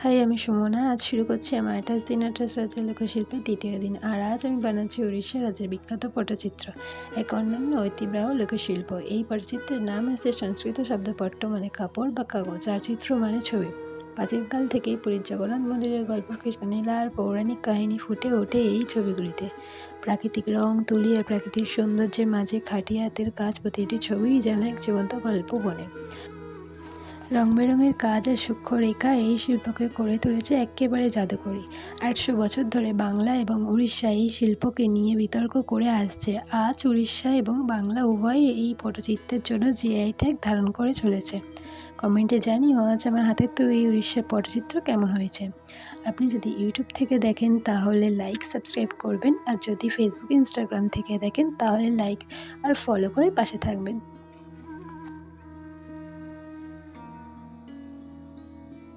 High, আমি সুমনা। আজ শুরু করছি আমার ২৮ দিন ২৮ রাজ্যের লোকশিল্পের দ্বিতীয় দিন। আর আজ আমি বানাচ্ছি উড়িষ্যা রাজ্যের বিখ্যাত পটচিত্র, এক অন্যান্য ঐতিহ্যবাহী লোকশিল্প। এই পটচিত্রের নাম এসেছে সংস্কৃত শব্দ পট্ট মানে কাপড় বা কাগজ, আর চিত্র মানে ছবি। প্রাচীনকাল থেকেই পুরীর জগন্নাথ মন্দিরের গল্প, কৃষ্ণলীলা আর পৌরাণিক কাহিনী ফুটে ওঠে এই ছবিগুলিতে। প্রাকৃতিক রং, তুলি আর প্রাকৃতিক সৌন্দর্যের মাঝে খাঁটি হাতের কাজ, প্রতিটি ছবিই যেন এক জীবন্ত গল্প বনে। রং-বেরঙের কাজ আর সূক্ষ্ম রেখা এই শিল্পকে করে তুলেছে এক্কেবারে জাদুকরী। ৮০০ বছর ধরে বাংলা এবং উড়িষ্যা এই শিল্পকে নিয়ে বিতর্ক করে আসছে। আজ উড়িষ্যা এবং বাংলা উভয়ই এই পটচিত্রের জন্য জিআই ট্যাগ ধারণ করে চলেছে। কমেন্টে জানিও আজ আমার হাতের তৈরি উড়িষ্যার পটচিত্র কেমন হয়েছে। আপনি যদি ইউটিউব থেকে দেখেন তাহলে লাইক, সাবস্ক্রাইব করবেন, আর যদি ফেসবুক, ইনস্টাগ্রাম থেকে দেখেন তাহলে লাইক আর ফলো করে পাশে থাকবেন।